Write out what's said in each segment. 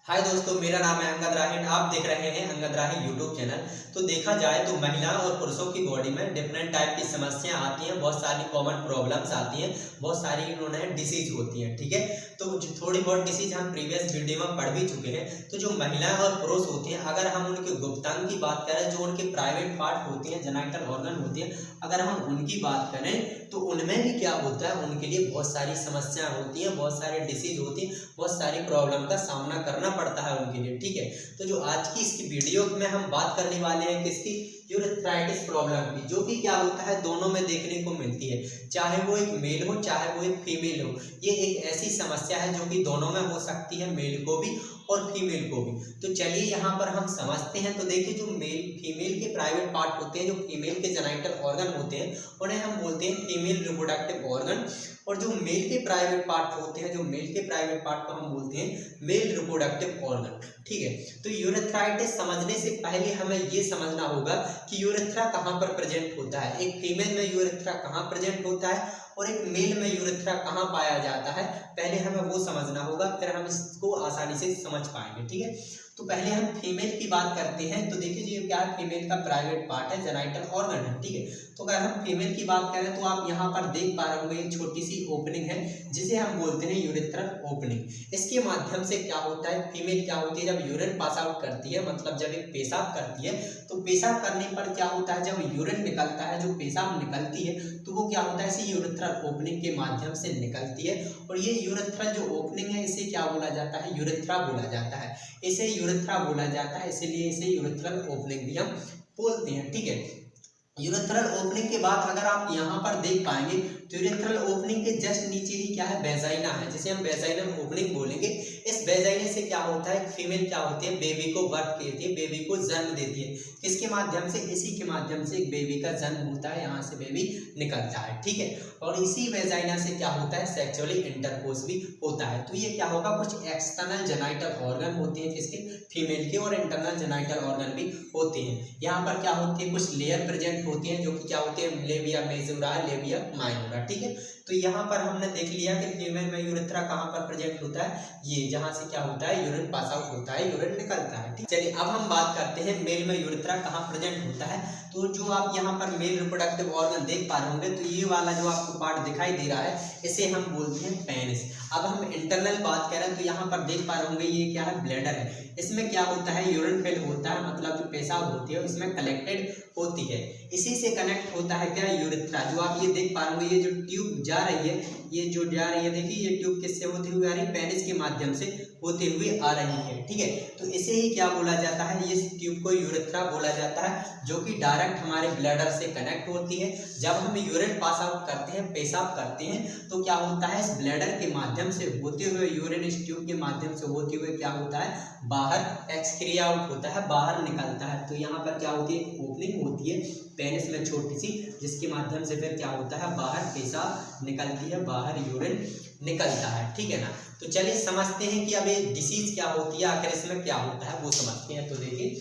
हाय दोस्तों, मेरा नाम है अंगद राही। आप देख रहे हैं अंगद राही यूट्यूब चैनल। तो देखा जाए तो महिला और पुरुषों की बॉडी में डिफरेंट टाइप की समस्याएं आती हैं, बहुत सारी कॉमन प्रॉब्लम्स आती हैं, बहुत सारी इन्होंने डिसीज होती हैं। ठीक है, तो थोड़ी बहुत डिसीज हम प्रीवियस वीडियो में पढ़ भी चुके हैं। तो जो महिलाएं और पुरुष होते हैं, अगर हम उनके गुप्तांग की बात करें, जो उनके प्राइवेट पार्ट होते हैं, जेनिटल ऑर्गन होते हैं, अगर हम उनकी बात करें तो उनमें भी क्या होता है, उनके लिए बहुत सारी समस्याएं होती हैं, बहुत सारी डिसीज होती हैं, बहुत सारी प्रॉब्लम का सामना करना पड़ता है उनके लिए। ठीक है, तो जो आज की इसकी वीडियो में हम बात करने वाले हैं किसकी, यूरेथ्राइटिस प्रॉब्लम की, जो कि क्या होता है दोनों में देखने को मिलती है, चाहे वो एक मेल हो चाहे वो एक फीमेल हो। ये एक ऐसी समस्या है जो कि दोनों में हो सकती है, मेल को भी और फीमेल को भी। तो चलिए यहाँ पर हम समझते हैं। तो देखिए, जो मेल फीमेल के प्राइवेट पार्ट होते हैं, जो फीमेल के जेनिटल ऑर्गन होते हैं, उन्हें हम बोलते हैं फीमेल रिप्रोडक्टिव ऑर्गन। और जो मेल के प्राइवेट पार्ट होते हैं, जो मेल के प्राइवेट पार्ट को हम बोलते हैं मेल रिप्रोडक्टिव ऑर्गन। ठीक है, तो यूरेथ्राइटिस समझने से पहले हमें ये समझना होगा कि यूरेथ्रा कहाँ पर प्रेजेंट होता है, एक फीमेल में यूरेथ्रा कहाँ प्रेजेंट होता है और एक मेल में यूरेथ्रा कहाँ पाया जाता है। पहले हमें वो समझना होगा, फिर हम इसको आसानी से समझ पाएंगे। ठीक है, तो पहले हम फीमेल की बात करते हैं। तो देखिए, ये क्या है, फीमेल का प्राइवेट पार्ट है, जेनिटल ऑर्गन है। ठीक है, तो अगर हम फीमेल की बात करें तो आप यहाँ पर देख पा रहे होंगे एक छोटी सी ओपनिंग है, जिसे हम बोलते हैं यूरेथ्रल ओपनिंग। इसके माध्यम से क्या होता है, फीमेल क्या होती है, जब यूरिन पास आउट करती है, मतलब जब एक पेशाब करती है, तो पेशाब करने पर क्या होता है, जब यूरिन निकलता है, जो पेशाब निकलती है, तो वो क्या होता है, इसी यूरेथ्रल ओपनिंग के माध्यम से निकलती है। और ये यूरेथ्रल जो ओपनिंग है, इसे क्या बोला जाता है, यूरेथ्रा बोला जाता है। इसे यूरेथ्रा बोला जाता है, इसलिए इसे यूरेथ्रल ओपनिंग भी हम बोलते हैं। ठीक है, यूरेथ्रल ओपनिंग के बाद अगर आप यहाँ पर देख पाएंगे तो यूरेथ्रल ओपनिंग के जस्ट नीचे ही क्या है, वेजाइना है, जिसे हम वेजाइनल ओपनिंग बोलेंगे। इस वेजाइने से क्या होता है, फीमेल क्या होती है, बेबी को बर्थ देती है, बेबी को जन्म देती है। किसके माध्यम से, इसी के माध्यम से एक बेबी का जन्म होता है, यहाँ से बेबी निकलता है। ठीक है, और इसी वेजाइना से क्या होता है, सेक्सुअली इंटरकोर्स भी होता है। तो ये क्या होगा, कुछ एक्सटर्नल जेनिटल ऑर्गन होते हैं जिसके फीमेल के, और इंटरनल जेनिटल ऑर्गन भी होते हैं। यहाँ पर क्या होती है, कुछ लेयर प्रेजेंट होती हैं, जो कि क्या होती है, लेबिया मेजोरा, लेबिया माइनोरा। ठीक है, तो यहाँ पर हमने देख लिया कि फीमेल में यूरेथ्रा कहाँ पर प्रेजेंट होता है, ये जहाँ से क्या होता है, यूरिन पास आउट होता है, यूरिन निकलता है। ठीक, चलिए अब हम बात करते हैं मेल में यूरेथ्रा कहाँ प्रेजेंट होता है। तो जो आप यहाँ पर मेल रिप्रोडक्टिव ऑर्गन देख पा रहे होंगे, तो ये वाला जो आपको पार्ट दिखाई दे रहा है, इसे हम बोलते हैं पेनिस। अब हम इंटरनल बात करें तो यहाँ पर देख पा रहे होंगे, ये क्या है, ब्लैडर है। इसमें क्या होता है, यूरिन फिल होता है, मतलब जो पेशाब होती है इसमें कलेक्टेड होती है। इसी से कनेक्ट होता है क्या, यूरेथ्रा। जो आप ये देख पा रहे होंगे, ये जो ट्यूब जा रही है, ये जो जा रही है, देखिए ये ट्यूब किससे होती हुई आ रही है, पेनिस के माध्यम से होते हुए आ रही है। ठीक है, तो इसे ही क्या बोला जाता है, इस ट्यूब को यूरेथ्रा बोला जाता है, जो कि डायरेक्ट हमारे ब्लैडर से कनेक्ट होती है। जब हम यूरिन पास आउट करते हैं, पेशाब करते हैं, तो क्या होता है, इस ब्लैडर के माध्यम से होते हुए यूरिन इस ट्यूब के माध्यम से होते हुए क्या होता है, बाहर एक्सक्रिया आउट होता है, बाहर निकलता है। तो यहाँ पर क्या होती है, ओपनिंग होती है पेनिस में छोटी सी, जिसके माध्यम से फिर क्या होता है, बाहर पेशाब निकलती है, बाहर यूरिन निकलता है। ठीक है ना, तो चलिए समझते हैं कि अब ये डिसीज क्या होती है, आखिर इसमें क्या होता है वो समझते हैं। तो देखिए,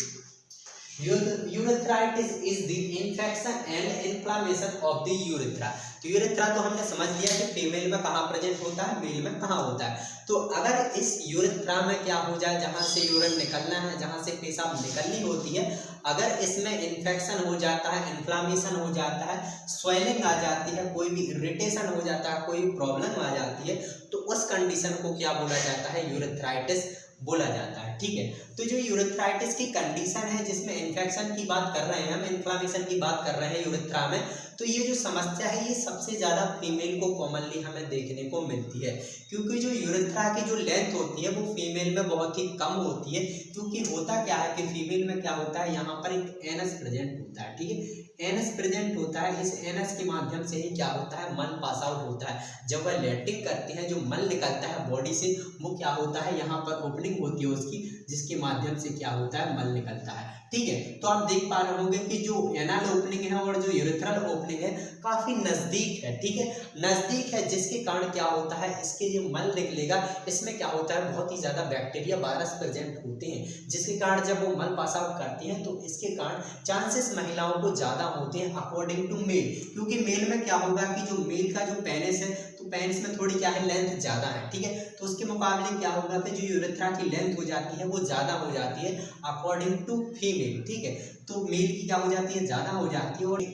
urethritis is the infection and inflammation of the urethra. तो यूरेथ्रा तो हमने समझ लिया कि फीमेल में कहाँ प्रेजेंट होता है, मेल में कहाँ होता है। तो अगर इस यूरेथ्रा में क्या हो जाए, जहाँ से यूरिन निकलना है, जहाँ से पेशाब निकलनी होती है, अगर इसमें इन्फेक्शन हो जाता है, इन्फ्लामेशन हो जाता है, स्वेलिंग आ जाती है, कोई भी इरिटेशन हो जाता है, कोई प्रॉब्लम आ जाती है, तो उस कंडीशन को क्या बोला जाता है, यूरेथ्राइटिस बोला जाता है। ठीक है, तो जो यूरेथ्राइटिस की कंडीशन है, जिसमें इन्फेक्शन की बात कर रहे हैं हम, इन्फ्लामेशन की बात कर रहे हैं यूरेथ्रा में, तो ये जो समस्या है, ये सबसे ज़्यादा फीमेल को कॉमनली हमें देखने को मिलती है। क्योंकि जो यूरेथ्रा की जो लेंथ होती है, वो फीमेल में बहुत ही कम होती है। क्योंकि होता क्या है कि फीमेल में क्या होता है, यहाँ पर एक एनस प्रेजेंट होता है। ठीक है, एनस प्रेजेंट होता है, इस एनस के माध्यम से ही क्या होता है, मल पास आउट होता है। जब वह लैट्रिन करते हैं, जो मल निकलता है बॉडी से, वो क्या होता है, यहाँ पर ओपनिंग होती है उसकी, जिसके माध्यम से क्या होता है, मल निकलता है। ठीक है, तो आप देख पा रहे होंगे कि जो एनल ओपनिंग है और जो यूरेथ्रल ओपनिंग है, काफी नजदीक है। ठीक है, नजदीक है, जिसके कारण क्या होता है, इसके जो मल निकलेगा, इसमें क्या होता है, बहुत ही ज्यादा बैक्टीरिया वायरस प्रेजेंट होते हैं, जिसके कारण जब वो मल पास आउट करती हैं, तो इसके कारण चांसेस महिलाओं को ज्यादा होते हैं अकॉर्डिंग टू मेल, क्योंकि मेल में क्या होगा कि जो मेल का जो पेनिस है तो पेनिस में थोड़ी क्या है लेंथ ज़्यादा है, ठीक है, तो उसके मुकाबले क्या होगा कि जो यूरेथ्रा की लेंथ हो जाती है वो ज़्यादा हो जाती है अकॉर्डिंग टू फीमेल, ठीक है, तो मेल की क्या हो जाती है ज़्यादा हो जाती है। और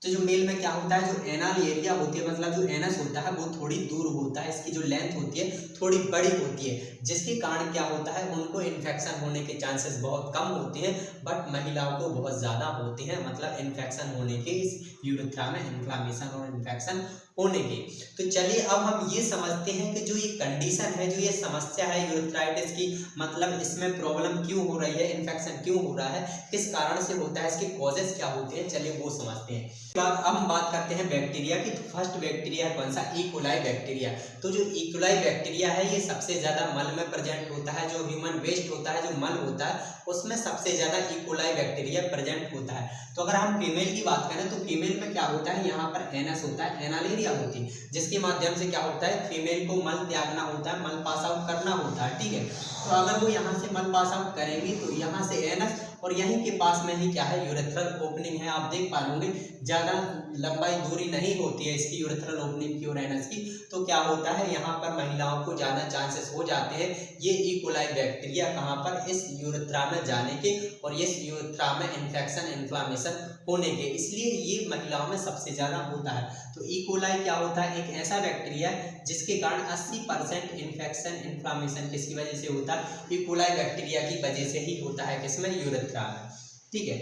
तो जो मेल में क्या होता है जो एनल एरिया होती है मतलब जो एनस होता है वो थोड़ी दूर होता है, इसकी जो लेंथ होती है थोड़ी बड़ी होती है, जिसके कारण क्या होता है उनको इन्फेक्शन होने के चांसेस बहुत कम होते हैं, बट महिलाओं को बहुत ज़्यादा होते हैं, मतलब इन्फेक्शन होने के, इस यूरेथ्रा में इन्फ्लामेशन और इन्फेक्शन होने के। तो चलिए अब हम ये समझते हैं कि जो ये कंडीशन है, जो ये समस्या है यूरेथ्राइटिस की, मतलब इसमें प्रॉब्लम क्यों हो रही है, इन्फेक्शन क्यों हो रहा है, किस कारण से होता है, इसके कॉजेस क्या होते हैं, चलिए वो समझते हैं। अब हम बात करते हैं बैक्टीरिया की। तो फर्स्ट बैक्टीरिया है कौन सा, इकोलाई बैक्टीरिया। तो जो इकोलाई बैक्टीरिया है ये सबसे ज्यादा मल में प्रेजेंट होता है, जो ह्यूमन वेस्ट होता है, जो मल होता है उसमें सबसे ज्यादा इकोलाई बैक्टीरिया प्रेजेंट होता है। तो अगर हम फीमेल की बात करें तो फीमेल में क्या होता है, यहाँ पर एनस होता है, एनल एरिया होती है, जिसके माध्यम से क्या होता है फीमेल को मल त्यागना होता है, मल पास आउट करना होता है, ठीक है। तो अगर वो यहाँ से मल पास आउट करेंगी तो यहाँ से एनस और यहीं के पास में ही क्या है यूरेथ्रल ओपनिंग है, आप देख पा रहे होंगे ज़्यादा लंबाई दूरी नहीं होती है इसकी यूरेथ्रल ओपनिंग की और एनस की। तो क्या होता है यहाँ पर महिलाओं को ज़्यादा चांसेस हो जाते हैं ये इकोलाई बैक्टीरिया कहाँ पर, इस यूरेथ्रा में जाने के और इस यूरेथ्रा में इन्फेक्शन इन्फ्लामेशन होने के, इसलिए ये महिलाओं में सबसे ज़्यादा होता है। तो इकोलाई क्या होता है, एक ऐसा बैक्टीरिया है जिसके कारण 80% इन्फेक्शन इन्फ्लामेशन किसकी वजह से होता है, इकोलाई बैक्टीरिया की वजह से ही होता है, किसमें, यूरेथ्रा में, ठीक है।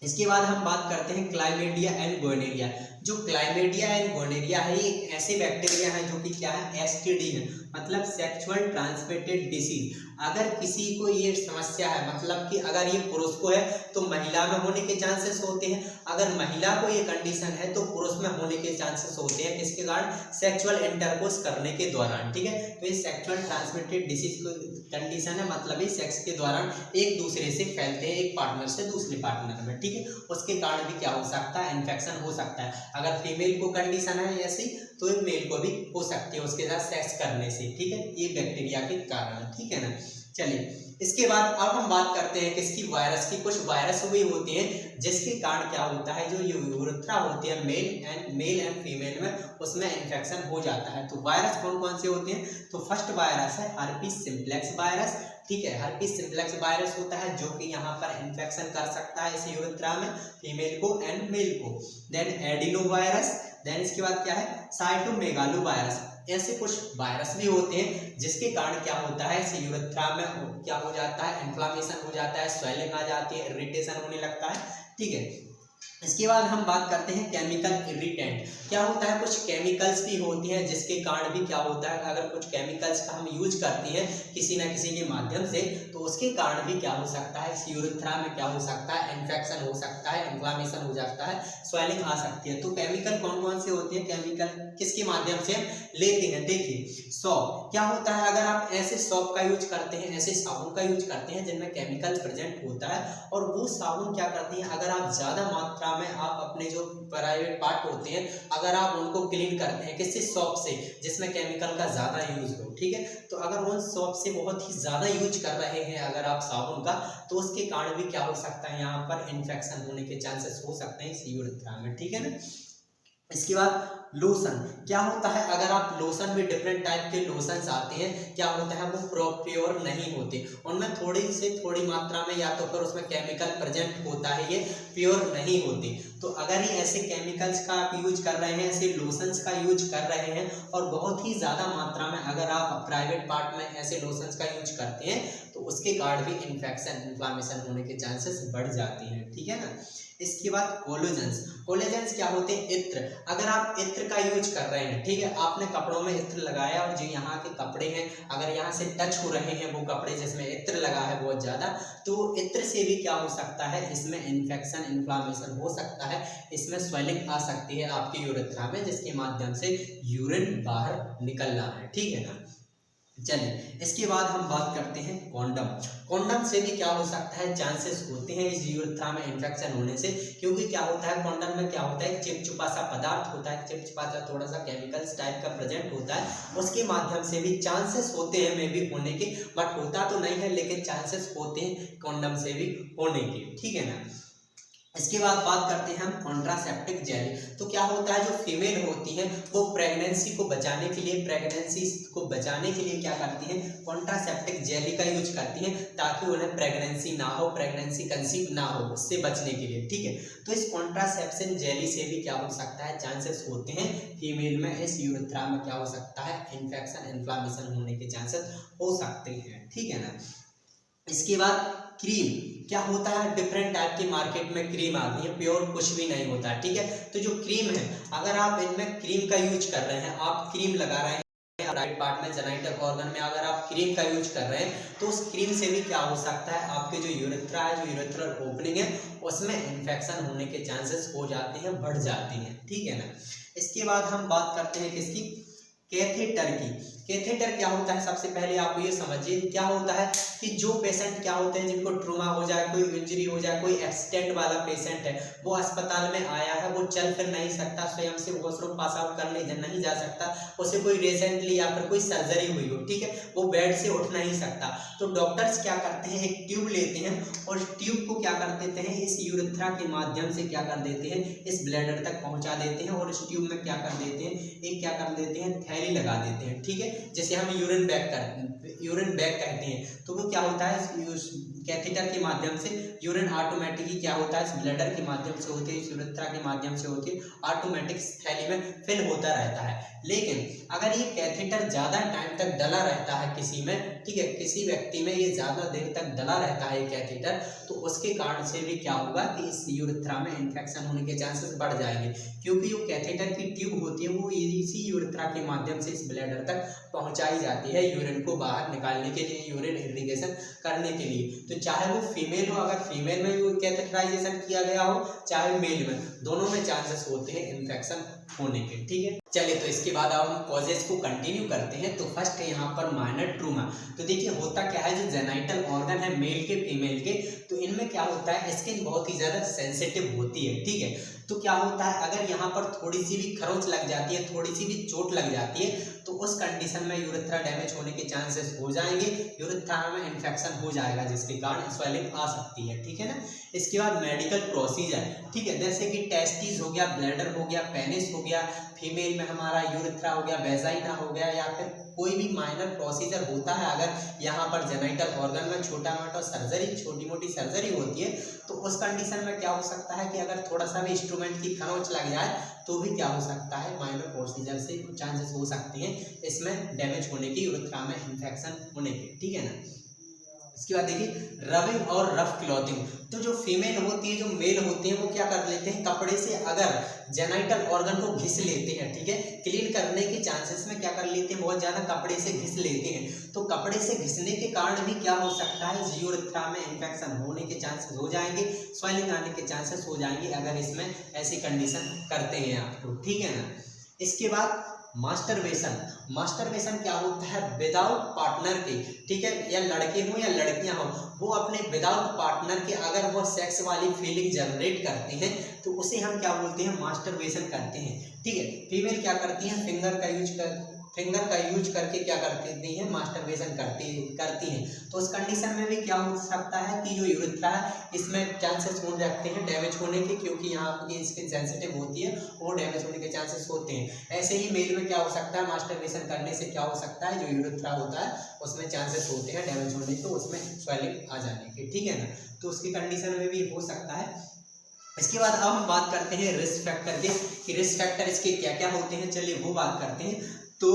इसके बाद हम बात करते हैं क्लाइमेडिया एंड गोनेरिया। जो क्लाइमेडिया एंड गोनेरिया है ये एक ऐसे बैक्टीरिया है जो कि क्या है, एसटीडी है, मतलब सेक्सुअल ट्रांसमिटेड डिसीज। अगर किसी को ये समस्या है, मतलब कि अगर ये पुरुष को है तो महिला में होने के चांसेस होते हैं, अगर महिला को ये कंडीशन है तो पुरुष में होने के चांसेस होते हैं, किसके कारण, सेक्सुअल इंटरकोर्स करने के दौरान, ठीक है। तो ये सेक्सुअल ट्रांसमिटेड डिसीज कंडीशन है, मतलब ये सेक्स के दौरान एक दूसरे से फैलते हैं, एक पार्टनर से दूसरे पार्टनर में, ठीक है, उसके कारण भी क्या हो सकता है, इन्फेक्शन हो सकता है। अगर फीमेल को कंडीशन है ऐसी तो मेल को भी हो सकती है उसके साथ सेक्स करने से, ठीक है, ये बैक्टीरिया के कारण, ठीक है ना। चलिए इसके बाद अब हम बात करते हैं किसकी, वायरस की। कुछ वायरस भी होते हैं जिसके कारण क्या होता है, जो यूरेथ्रा होती है मेल एंड फीमेल में उसमें इन्फेक्शन हो जाता है। तो वायरस कौन कौन से होते हैं, तो फर्स्ट वायरस है हर्पीस सिम्प्लेक्स वायरस, ठीक है, हर्पीस सिम्प्लेक्स वायरस होता है जो कि यहाँ पर इन्फेक्शन कर सकता है इस यूरेथ्रा में फीमेल को एंड मेल को। देन एडिनो वायरस, देन इसके बाद क्या है, साइटोमेगालो वायरस। ऐसे कुछ वायरस भी होते हैं जिसके कारण क्या होता है, इस यूरेथ्रा में क्या हो जाता है, इन्फ्लामेशन हो जाता है, स्वेलिंग आ जाती है, इरिटेशन होने लगता है, ठीक है। इसके बाद हम बात करते हैं केमिकल इरिटेंट। क्या होता है, कुछ केमिकल्स भी होती हैं जिसके कारण भी क्या होता है, अगर कुछ केमिकल्स का हम यूज करते हैं किसी न किसी के माध्यम से तो उसके कारण भी क्या हो सकता है, इस यूरेथ्रा में क्या हो सकता है, इन्फेक्शन हो सकता है, इन्फ्लामेशन हो जाता है, स्वेलिंग आ सकती है। तो केमिकल कौन कौन से होते हैं, केमिकल किसके माध्यम से हम लेते हैं, देखिए सॉप। क्या होता है, अगर आप ऐसे सॉप का यूज करते हैं, ऐसे साबुन का यूज करते हैं जिनमें केमिकल प्रेजेंट होता है, और वो साबुन क्या करते हैं, अगर आप ज्यादा मात्रा में आप अपने जो प्राइवेट पार्ट होते हैं अगर आप उनको क्लीन करते हैं किससे, सॉप से, जिसमें केमिकल का ज्यादा यूज हो, ठीक है। तो अगर उन सॉप से बहुत ही ज्यादा यूज कर रहे हैं अगर आप साबुन का, तो उसके कारण भी क्या हो सकता है, यहाँ पर इन्फेक्शन होने के चांसेस हो सकते हैं इस यूरेथ्रा में, ठीक है ना। इसके बाद लोशन। क्या होता है, अगर आप लोशन भी डिफरेंट टाइप के लोशंस आते हैं, क्या होता है वो प्योर नहीं होते, उनमें थोड़ी से थोड़ी मात्रा में या तो फिर उसमें केमिकल प्रेजेंट होता है, ये प्योर नहीं होते। तो अगर ये ऐसे केमिकल्स का आप यूज कर रहे हैं, ऐसे लोशंस का यूज कर रहे हैं और बहुत ही ज़्यादा मात्रा में अगर आप प्राइवेट पार्ट में ऐसे लोशंस का यूज करते हैं तो उसके कारण भी इन्फेक्शन इन्फ्लामेशन होने के चांसेस बढ़ जाते हैं, ठीक है ना। इसके बाद कोलेजेंस। कोलेजेंस क्या होते हैं, इत्र। अगर आप इत्र का यूज कर रहे हैं, ठीक है, आपने कपड़ों में इत्र लगाया और जो यहाँ के कपड़े हैं अगर यहाँ से टच हो रहे हैं वो कपड़े जिसमें इत्र लगा है बहुत ज़्यादा, तो इत्र से भी क्या हो सकता है, इसमें इन्फेक्शन इन्फ्लामेशन हो सकता है, इसमें स्वेलिंग आ सकती है आपके यूरेथ्रा में, जिसके माध्यम से यूरिन बाहर निकलना है, ठीक है ना। चलिए इसके बाद हम बात करते हैं कॉन्डम। कॉन्डम से भी क्या हो सकता है, चांसेस होते हैं इस यूरेथ्रा में इन्फेक्शन होने से, क्योंकि क्या होता है कॉन्डम में क्या होता है, चिपचिपा सा पदार्थ होता है, चिपचिपा सा थोड़ा सा केमिकल्स टाइप का प्रेजेंट होता है, उसके माध्यम से भी चांसेस होते हैं मे भी होने के, बट होता तो नहीं है लेकिन चांसेस होते हैं कॉन्डम से भी होने के, ठीक है ना। इसके बाद बात करते हैं हम कॉन्ट्रासेप्टिव जेल। तो क्या होता है, जो फीमेल होती है वो प्रेगनेंसी को बचाने के लिए क्या करती है, कॉन्ट्रासेप्टिव जेल का यूज करती है, ताकि उन्हें प्रेगनेंसी ना हो, प्रेगनेंसी कंसीव ना हो, उससे बचने के लिए, ठीक है। तो इस कॉन्ट्रासेप्शन जेली से भी क्या हो सकता है, चांसेस होते हैं फीमेल में इस यूरेथ्रा में क्या हो सकता है, इन्फेक्शन, इन्फ्लामेशन होने के चांसेस हो सकते हैं, ठीक है ना। इसके बाद क्रीम, क्या होता है, डिफरेंट टाइप की मार्केट में क्रीम आ गई है, प्योर कुछ भी नहीं होता है, ठीक है। तो जो क्रीम है, अगर आप इनमें क्रीम का यूज कर रहे हैं, आप क्रीम लगा रहे हैं राइट पार्ट में, जेनिटल ऑर्गन में अगर आप क्रीम का यूज कर रहे हैं, तो उस क्रीम से भी क्या हो सकता है, आपके जो यूरेथ्रा है, जो यूरेथ्रल ओपनिंग है, उसमें इन्फेक्शन होने के चांसेस हो जाते हैं, बढ़ जाती हैं, ठीक है ना। इसके बाद हम बात करते हैं किसकी, कैथेटर की। कैथेटर क्या होता है, सबसे पहले आप ये समझिए क्या होता है कि जो पेशेंट क्या होते हैं, जिनको ट्रोमा हो जाए, कोई इंजरी हो जाए, कोई एक्सीडेंट वाला पेशेंट है, वो अस्पताल में आया है, वो चल फिर नहीं सकता, स्वयं से वॉशरूम पास आउट करने नहीं जा सकता, उसे कोई रिसेंटली या फिर कोई सर्जरी हुई हो, ठीक है, वो बेड से उठ नहीं सकता, तो डॉक्टर्स क्या करते हैं, एक ट्यूब लेते हैं और ट्यूब को क्या कर देते हैं, इस यूरेथ्रा के माध्यम से क्या कर देते हैं, इस ब्लैडर तक पहुंचा देते हैं, और इस ट्यूब में क्या कर देते हैं, एक क्या कर देते हैं, थैली लगा देते हैं, ठीक है, जैसे हम यूरिन बैग कहते हैं। तो वो क्या होता है, कैथेटर के माध्यम से यूरिन ऑटोमेटिकली क्या होता है, इस ब्लैडर के माध्यम से होती है, इस यूरेथ्रा के माध्यम से होती है, ऑटोमेटिक थैली में फिल होता रहता है। लेकिन अगर ये कैथेटर ज़्यादा टाइम तक डला रहता है किसी में, ठीक है, किसी व्यक्ति में ये ज़्यादा देर तक डला रहता है कैथेटर, तो उसके कारण से भी क्या होगा कि इस यूरेथ्रा में इन्फेक्शन होने के चांसेस बढ़ जाएंगे, क्योंकि जो कैथेटर की ट्यूब होती है वो इसी यूरेथ्रा के माध्यम से इस ब्लैडर तक पहुंचाई जाती है, यूरिन को बाहर निकालने के लिए, यूरिन इरिगेशन करने के लिए। तो चाहे वो फीमेल हो, अगर फीमेल में कैथेटराइजेशन किया गया हो, चाहे मेल में, दोनों में चांसेस होते हैं इन्फेक्शन होने के, ठीक है। चलिए, तो इसके बाद अब हम कॉजेज को कंटिन्यू करते हैं। तो फर्स्ट है यहाँ पर माइनर ट्रूमा। तो देखिए होता क्या है, जो जेनाइटल ऑर्गन है मेल के फीमेल के, तो इनमें क्या होता है, स्किन बहुत ही ज़्यादा सेंसिटिव होती है, ठीक है। तो क्या होता है, अगर यहाँ पर थोड़ी सी भी खरोंच लग जाती है, थोड़ी सी भी चोट लग जाती है, तो उस कंडीशन में यूरेथ्रा डैमेज होने के चांसेस हो जाएंगे, यूरेथ्रा में इन्फेक्शन हो जाएगा, जिसके कारण स्वेलिंग आ सकती है, ठीक है ना। इसके बाद मेडिकल प्रोसीजर, ठीक है, जैसे कि टेस्टिस हो गया, ब्लैडर हो गया, पेनिस हो गया, फीमेल में हमारा यूरेथ्रा हो गया, वेजाइना हो गया, या फिर कोई भी माइनर प्रोसीजर होता है, अगर यहाँ पर जेनाइटल ऑर्गन में छोटा मोटा सर्जरी, छोटी मोटी सर्जरी होती है, तो उस कंडीशन में क्या हो सकता है कि अगर थोड़ा सा भी इंस्ट्रूमेंट की खरोंच लग जाए, तो भी क्या हो सकता है, माइनर प्रोसीजर से चांसेस हो सकते हैं इसमें डैमेज होने की, यूरेथ्रा में इन्फेक्शन होने के, ठीक है ना। इसके बाद देखिए रबिंग और रफ क्लॉथिंग। तो जो फीमेल होती है, जो मेल होते हैं, वो क्या कर लेते हैं, कपड़े से अगर जेनाइटल ऑर्गन को घिस लेते हैं, ठीक है, क्लीन करने के चांसेस में क्या कर लेते हैं, बहुत ज़्यादा कपड़े से घिस लेते हैं, तो कपड़े से घिसने के कारण भी क्या हो सकता है, यूरेथ्रा में इन्फेक्शन होने के चांसेस हो जाएंगे, स्वेलिंग आने के चांसेस हो जाएंगे, अगर इसमें ऐसी कंडीशन करते हैं आप तो, ठीक है ना। इसके बाद मास्टरबेशन क्या होता है, विदाउट पार्टनर के, ठीक है, या लड़के हो या लड़कियां हो, वो अपने विदाउट पार्टनर के अगर वो सेक्स वाली फीलिंग जनरेट करते हैं, तो उसे हम क्या बोलते हैं, मास्टरबेशन करते हैं, ठीक है। फीमेल क्या करती हैं, फिंगर का यूज करके क्या करती हैं, मास्टरबेशन करती हैं। तो उस कंडीशन में भी क्या हो सकता है कि जो यूरेथ्रा है, इसमें चांसेस हो सकते हैं डैमेज होने के, क्योंकि यहाँ की स्किन सेंसिटिव होती है, वो डैमेज होने के चांसेस होते हैं। ऐसे ही मेल में क्या हो सकता है, मास्टरबेशन करने से क्या हो सकता है, जो यूरेथ्रा होता है उसमें चांसेस होते हैं डैमेज होने के, उसमें स्वेलिंग आ जाने के, ठीक है ना। तो उसकी कंडीशन में भी हो सकता है। इसके बाद अब हम बात करते हैं रिस्क फैक्टर के, कि रिस्क फैक्टर इसके क्या क्या होते हैं, चलिए वो बात करते हैं। तो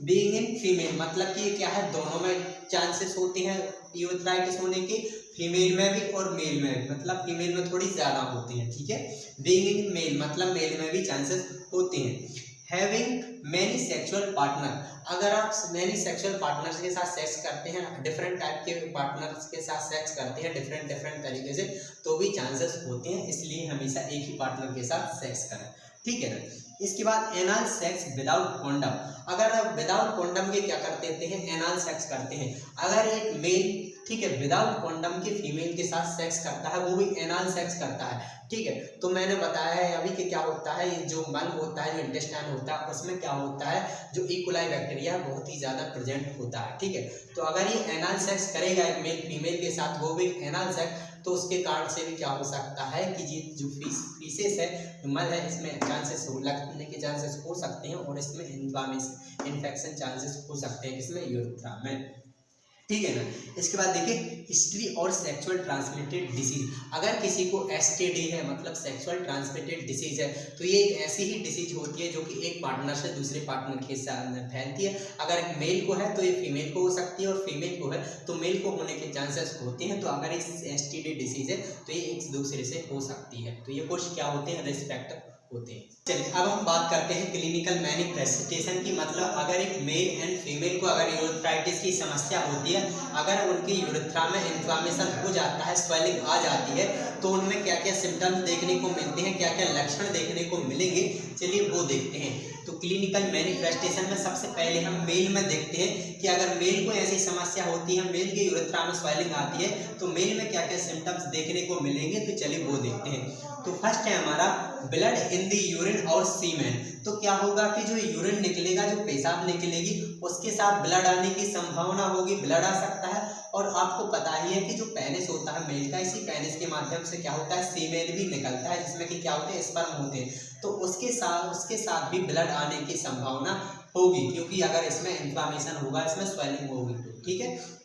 बीइंग इन फीमेल, मतलब कि ये क्या है, दोनों में चांसेस होते हैं यूरेथ्राइटिस होने के, फीमेल में भी और मेल में भी, मतलब फीमेल में थोड़ी ज़्यादा होती हैं, ठीक है। बीइंग इन मेल मतलब मेल में भी चांसेस होते हैं। हैविंग मैनी सेक्सुअल पार्टनर, अगर आप मैनी सेक्सुअल पार्टनर्स के साथ सेक्स करते हैं, डिफरेंट टाइप के पार्टनर्स के साथ सेक्स करते हैं डिफरेंट तरीके से, तो भी चांसेस होते हैं, इसलिए हमेशा एक ही पार्टनर के साथ सेक्स करें, ठीक है ना। इसके बाद एनाल सेक्स विदाउट कॉन्डम, अगर विदाउट कॉन्डम के क्या कर देते हैं, एनाल सेक्स करते हैं। अगर एक मेल, ठीक है, विदाउट कॉन्डम के फीमेल के साथ सेक्स करता है, वो भी एनाल सेक्स करता है, ठीक है। तो मैंने बताया है अभी कि क्या होता है, ये जो मल होता है, जो इंटेस्टाइन होता है, उसमें क्या होता है, जो इकोलाई बैक्टीरिया बहुत ही ज़्यादा प्रेजेंट होता है, ठीक है। तो अगर ये एनाल सेक्स करेगा एक मेल फीमेल के साथ, वो भी एनाल सेक्स, तो उसके कारण से भी क्या हो सकता है कि ये जो फीसेस है, मल है, इसमें चांसेस लगने के चांसेस हो सकते हैं और इसमें इन्फेक्शन चांसेस हो सकते हैं, इसमें यूरेथ्रा में, ठीक है ना। इसके बाद देखिए हिस्ट्री और सेक्सुअल ट्रांसमिटेड डिसीज, अगर किसी को एसटीडी है, मतलब सेक्सुअल ट्रांसमिटेड डिसीज है, तो ये एक ऐसी ही डिसीज होती है जो कि एक पार्टनर से दूसरे पार्टनर के साथ फैलती है। अगर एक मेल को है तो ये फीमेल को हो सकती है, और फीमेल को है तो मेल को होने के चांसेस होते हैं। तो अगर एक एसटीडी डिसीज है तो ये एक दूसरे से हो सकती है। तो ये कुछ क्या होते हैं, रिस्पेक्ट होते हैं। चलिए अब हम बात करते हैं क्लिनिकल मैनिफेस्टेशन की, मतलब अगर एक मेल एंड फीमेल को अगर यूरेथ्राइटिस की समस्या होती है, अगर उनकी यूरेथ्रा में इन्फ्लामेशन हो जाता है, स्वेलिंग आ जाती है, तो उनमें क्या क्या सिम्टम्स देखने को मिलते हैं, क्या क्या लक्षण देखने को मिलेंगे, चलिए वो देखते हैं। तो क्लिनिकल मैनिफेस्टेशन में सबसे पहले हम मेल में देखते हैं कि अगर मेल को ऐसी समस्या होती है, मेल के यूरेथ्रा में स्वेलिंग आती है, तो मेल में क्या क्या सिम्टम्स देखने को मिलेंगे, तो चलिए वो देखते हैं। तो फर्स्ट है हमारा ब्लड इन द यूरिन और सीमेन। तो क्या होगा कि जो यूरिन निकलेगा, जो पेशाब निकलेगी, उसके साथ ब्लड आने की संभावना होगी, ब्लड आ सकता है। और आपको पता ही है कि जो पेनिस होता है मेल का, इसी पेनिस के माध्यम से क्या होता है, सीमेन भी निकलता है, जिसमें कि क्या होते हैं, स्पर्म होते हैं। तो उसके साथ भी ब्लड आने की संभावना होगी, क्योंकि अगर इसमें इन्फ्लामेशन होगा, इसमें स्वेलिंग होगी, तो ठीक है।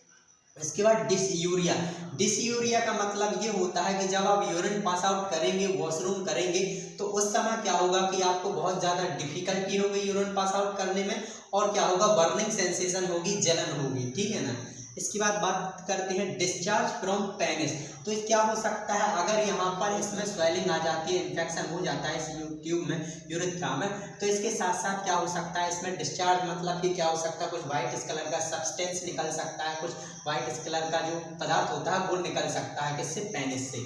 इसके बाद डिसयूरिया। डिसयूरिया का मतलब ये होता है कि जब आप यूरिन पास आउट करेंगे, वॉशरूम करेंगे, तो उस समय क्या होगा कि आपको बहुत ज़्यादा डिफिकल्टी होगी यूरिन पास आउट करने में, और क्या होगा, बर्निंग सेंसेशन होगी, जलन होगी, ठीक है ना। इसके बाद बात करते हैं डिस्चार्ज फ्रॉम पेनिस। तो क्या हो सकता है, अगर यहाँ पर इसमें स्वेलिंग आ जाती है, इन्फेक्शन हो जाता है इस ट्यूब में, यूरेथ्रा में, तो इसके साथ साथ क्या हो सकता है, इसमें डिस्चार्ज मतलब कि क्या हो सकता है, कुछ वाइट कलर का सब्सटेंस निकल सकता है, कुछ वाइट कलर का जो पदार्थ होता है वो निकल सकता है, किससे, पेनिस से,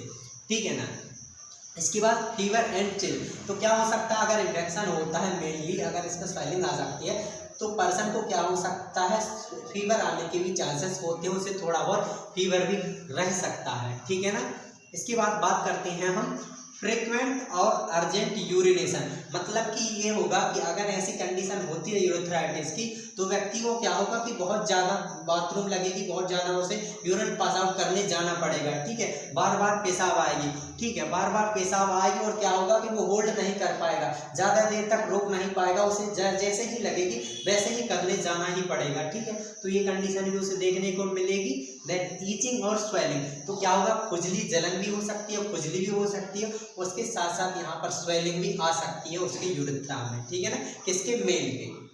ठीक है ना। इसके बाद फीवर एंड चिल। तो क्या हो सकता है, अगर इन्फेक्शन होता है, मेनली अगर इसमें स्वेलिंग आ जाती है, तो पर्सन को क्या हो सकता है, फीवर आने के भी चांसेस होते हैं, उसे थोड़ा बहुत फीवर भी रह सकता है, ठीक है ना। इसके बाद बात करते हैं हम फ्रीक्वेंट और अर्जेंट यूरिनेशन। मतलब कि ये होगा कि अगर ऐसी कंडीशन होती है यूरेथ्राइटिस की, तो व्यक्ति को क्या होगा कि बहुत ज़्यादा बाथरूम लगेगी, बहुत ज़्यादा उसे यूरिन पास आउट करने जाना पड़ेगा, ठीक है। बार बार पेशाब आएगी, ठीक है, बार बार पेशाब आएगी, और क्या होगा कि वो होल्ड नहीं कर पाएगा, ज़्यादा देर तक रोक नहीं पाएगा, उसे जैसे ही लगेगी वैसे ही करने जाना ही पड़ेगा, ठीक है। तो ये कंडीशन भी उसे देखने को मिलेगी। देन ईचिंग और स्वेलिंग। तो क्या होगा, खुजली, जलन भी हो सकती है, खुजली भी हो सकती है, उसके साथ साथ यहाँ पर स्वेलिंग भी आ सकती है उसके यूरेथ्रा में, ठीक है ना, किसके, मेल के।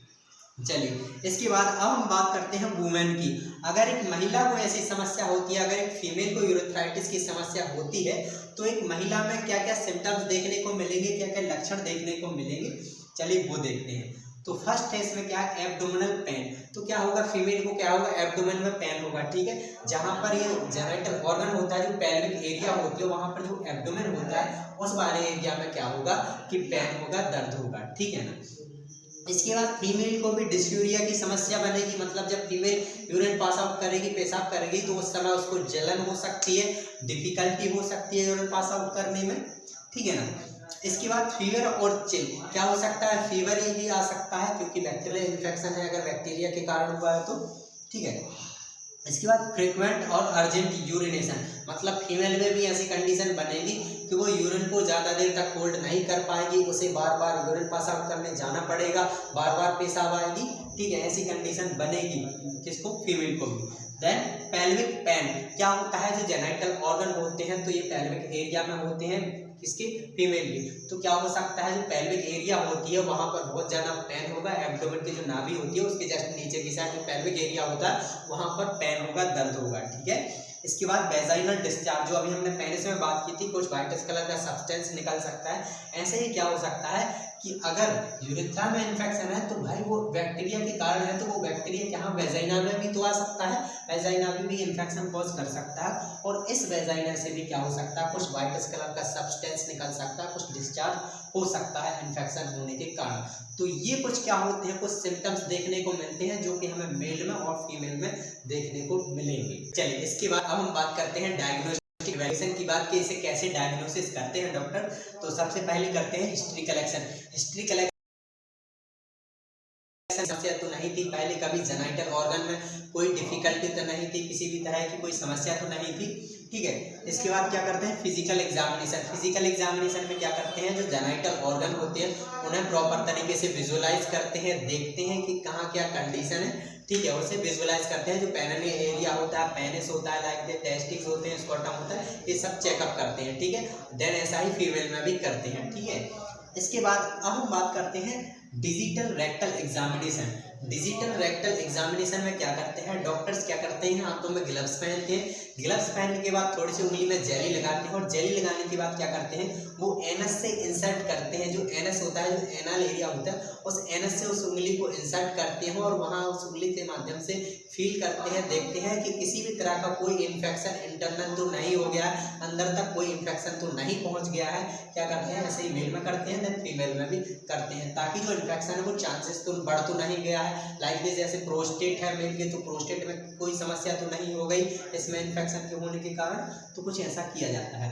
चलिए इसके बाद अब हम बात करते हैं वुमेन की। अगर एक महिला को ऐसी समस्या होती है, अगर एक फीमेल को यूरेथ्राइटिस की समस्या होती है, तो एक महिला में क्या क्या सिम्टम्स देखने को मिलेंगे, क्या क्या लक्षण देखने को मिलेंगे, चलिए वो देखते हैं। तो फर्स्ट है इसमें क्या है, एब्डोमिनल पेन। तो क्या होगा, फीमेल को क्या होगा, एब्डोमेन में पेन होगा, ठीक है। जहाँ पर ये जेनिटल ऑर्गन होता है, जो पेल्विक एरिया होती है, वहाँ पर जो एब्डोमेन होता है, उस वाले एरिया में क्या होगा कि पेन होगा, दर्द होगा, ठीक है ना। इसके बाद फीमेल को भी डिस्यूरिया की समस्या बनेगी, मतलब जब फीमेल यूरिन पास आउट करेगी, पेशाब करेगी, तो उस समय उसको जलन हो सकती है, डिफिकल्टी हो सकती है यूरिन पास आउट करने में, ठीक है ना। इसके बाद फीवर और चिल। क्या हो सकता है, फीवर ये भी आ सकता है, क्योंकि बैक्टीरियल इन्फेक्शन है, अगर बैक्टीरिया के कारण हुआ है तो, ठीक है। इसके बाद फ्रीक्वेंट और अर्जेंट यूरिनेशन। मतलब फीमेल में भी ऐसी कंडीशन बनेगी कि वो यूरिन को ज़्यादा देर तक होल्ड नहीं कर पाएगी, उसे बार बार यूरिन पास आउट करने जाना पड़ेगा, बार बार पेशाब आएगी, ठीक है, ऐसी कंडीशन बनेगी किसको, फीमेल को भी। Then pelvic pain. क्या होता है, जो जेनिटल ऑर्गन होते हैं, तो ये पेल्विक एरिया में होते हैं, किसके, फीमेल की। तो क्या हो सकता है, जो पेल्विक एरिया होती है वहाँ पर बहुत ज़्यादा पेन होगा, एब्डोमेन की जो नाभि होती है उसके जस्ट नीचे की साइड जो पेल्विक एरिया होता है वहाँ पर पेन होगा, दर्द होगा, ठीक है। इसके बाद वेजाइनल डिस्चार्ज, जो अभी हमने पेनिस में बात की थी, कुछ वाइट कलर का सब्सटेंस निकल सकता है। ऐसे ही क्या हो सकता है कि अगर यूरेथ्रा में इन्फेक्शन है तो भाई वो बैक्टीरिया के कारण है, तो वो बैक्टीरिया यहाँ वेजाइना में भी तो आ सकता है, वेजाइना में भी इन्फेक्शन कॉज कर सकता है, और इस वेजाइना से भी क्या हो सकता है, कुछ वाइटस कलर का सब्सटेंस निकल सकता है, कुछ डिस्चार्ज हो सकता है इन्फेक्शन होने के कारण। तो ये कुछ क्या होते हैं, कुछ सिम्टम्स देखने को मिलते हैं जो कि हमें मेल में और फीमेल में देखने को मिलेंगे। चलिए इसके बाद अब हम बात करते हैं डायग्नोस्टिक वैक्सीन की बात, कि इसे कैसे डायग्नोसिस करते हैं डॉक्टर। तो सबसे पहले करते हैं हिस्ट्री कलेक्शन। हिस्ट्री कलेक्शन समस्या तो नहीं थी पहले, कभी जेनाइटल ऑर्गन में कोई डिफिकल्टी तो नहीं थी, किसी भी तरह की कोई समस्या तो नहीं थी, ठीक है। इसके बाद क्या करते हैं, फिजिकल एग्जामिनेशन। फिजिकल एग्जामिनेशन में क्या करते हैं, जो जेनाइटल ऑर्गन होते हैं उन्हें प्रॉपर तरीके से विजुअलाइज करते हैं, देखते हैं कि कहाँ क्या कंडीशन है, ठीक है, उसे विजुअलाइज करते हैं। जो पेनिनी एरिया होता है, पेनिस होता है, लाइक टेस्टिक्स होते हैं, स्क्रोटम होता है, ये सब चेकअप करते हैं, ठीक है। देन ऐसा ही फीमेल में भी करते हैं, ठीक है। इसके बाद अब हम बात करते हैं digital rectal examination. Digital rectal examination में क्या करते हैं, डॉक्टर्स क्या करते हैं, हाथों में ग्लव्स पहनते हैं, ग्लव्स पहनने के बाद थोड़ी सी उंगली में जेली लगाते हैं, और जेली लगाने के बाद क्या करते हैं, वो एनस से इंसर्ट करते हैं। जो एनस होता है, जो एनल एरिया होता है, उस एनस से उस उंगली को इंसर्ट करते हैं, और वहाँ उस उंगली के माध्यम से फील करते हैं, देखते हैं कि किसी भी तरह का कोई इन्फेक्शन इंटरनल तो नहीं हो गया है, अंदर तक कोई इन्फेक्शन तो नहीं पहुँच गया है। क्या करते हैं, ऐसे ही मेल में करते हैं, देन फीमेल में भी करते हैं, ताकि जो इन्फेक्शन है वो चांसेस तो बढ़ तो नहीं गया है। लाइक दिस, जैसे प्रोस्टेट है मेल के, तो प्रोस्टेट में कोई समस्या तो नहीं हो गई इसमें इन्फेक्शन के होने के कारण, तो कुछ ऐसा किया जाता है।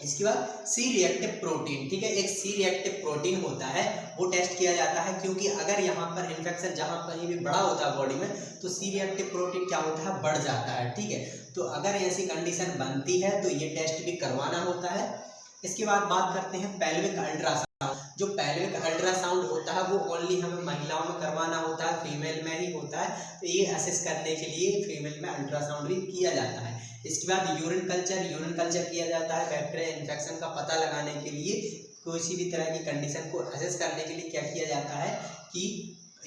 इसके बाद सी रिएक्टिव प्रोटीन, ठीक है, एक सी रिएक्टिव प्रोटीन होता है, वो टेस्ट किया जाता है, क्योंकि अगर यहाँ पर इन्फेक्शन जहाँ कहीं भी बड़ा होता है बॉडी में, तो सी रिएक्टिव प्रोटीन क्या होता है, बढ़ जाता है, ठीक है। तो अगर ऐसी कंडीशन बनती है तो ये टेस्ट भी करवाना होता है। इसके बाद बात करते हैं पेल्विक अल्ट्रासाउंड। जो पेल्विक अल्ट्रासाउंड होता है वो ओनली हमें महिलाओं में करवाना होता है, फीमेल में ही होता है, तो ये असेस करने के लिए फीमेल में अल्ट्रासाउंड भी किया जाता है। इसके बाद यूरिन कल्चर किया जाता है, बैक्टीरिया इन्फेक्शन का पता लगाने के लिए, किसी भी तरह की कंडीशन को असेस करने के लिए क्या किया जाता है कि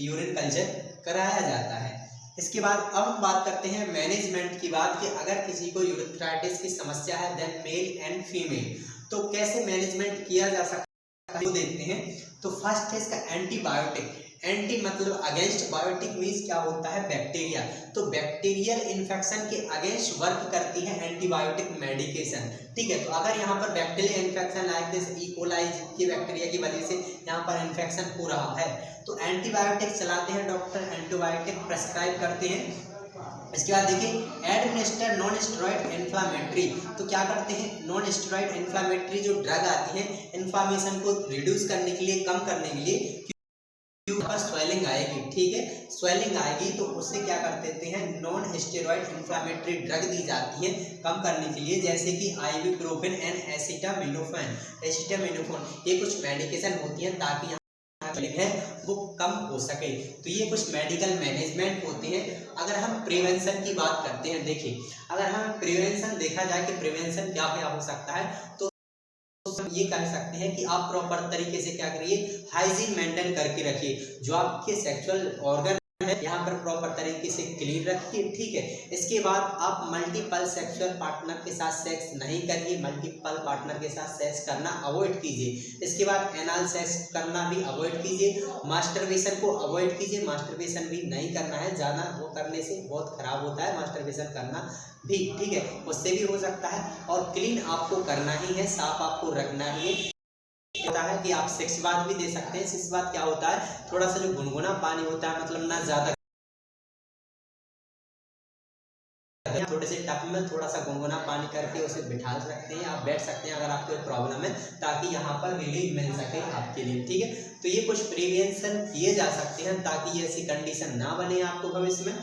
यूरिन कल्चर कराया जाता है। इसके बाद अब हम बात करते हैं मैनेजमेंट की बात, कि अगर किसी को यूरेथ्राइटिस की समस्या है, देन मेल एंड फीमेल, तो कैसे मैनेजमेंट किया जा सकता है वो देखते हैं। तो फर्स्ट है इसका एंटीबायोटिक। एंटी मतलब अगेंस्ट, बायोटिक मीन्स क्या होता है, बैक्टीरिया। तो बैक्टीरियल इन्फेक्शन के अगेंस्ट वर्क करती है एंटीबायोटिक मेडिकेशन, ठीक है। तो अगर यहाँ पर bacterial infection like this E coli की बैक्टीरिया की वजह से यहाँ पर इन्फेक्शन हो रहा है, तो एंटीबायोटिक चलाते हैं डॉक्टर, एंटीबायोटिक प्रेस्क्राइब करते हैं। इसके बाद देखिए एडमिनिस्टर नॉन स्टेरॉइड इन्फ्लामेटरी। तो क्या करते हैं, नॉन स्टेरॉइड इन्फ्लामेटरी जो ड्रग आती है इन्फ्लामेशन को रिड्यूस करने के लिए, कम करने के लिए, पर स्वेलिंग आएगी, ठीक है, स्वेलिंग आएगी, तो उससे क्या कर देते हैं, नॉन स्टेरॉइड इन्फ्लामेटरी ड्रग दी जाती है कम करने के लिए, जैसे कि आइबुप्रोफेन एंड एसिटामिनोफेन। ये कुछ मेडिकेशन होती है ताकि है वो कम हो सके। तो ये कुछ मेडिकल मैनेजमेंट होते हैं। अगर हम प्रिवेंशन की बात करते हैं, देखिए अगर हम प्रिवेंशन देखा जाए कि प्रिवेंशन क्या क्या हो सकता है, तो ये कह सकते हैं कि आप प्रॉपर तरीके से क्या करिए, हाइजीन मेंटेन करके रखिए, जो आपके सेक्सुअल ऑर्गन है यहाँ पर प्रॉपर तरीके से क्लीन रखिए, ठीक है। इसके बाद आप मल्टीपल सेक्सुअल पार्टनर के साथ सेक्स नहीं करिए, मल्टीपल पार्टनर के साथ सेक्स करना अवॉइड कीजिए। इसके बाद एनाल सेक्स करना भी अवॉइड कीजिए, मास्टरबेशन को अवॉइड कीजिए, मास्टरबेशन भी नहीं करना है, ज़्यादा वो करने से बहुत खराब होता है मास्टरबेशन करना भी, ठीक है, उससे भी हो सकता है। और क्लीन आपको करना ही है, साफ आपको रखना ही है। होता है कि आप सेक्स बाथ भी दे सकते हैं। सेक्स बाथ क्या होता है, थोड़ा सा जो गुनगुना पानी होता है, मतलब ना ज्यादा, थोड़े से टब में थोड़ा सा गुनगुना पानी करके उसे बिठा सकते हैं, आप बैठ सकते हैं अगर आपको प्रॉब्लम है, ताकि यहाँ पर रिलीफ मिल सके आपके लिए, ठीक है। तो ये कुछ प्रिवेंशन किए जा सकते हैं ताकि ऐसी कंडीशन ना बने आपको भविष्य में।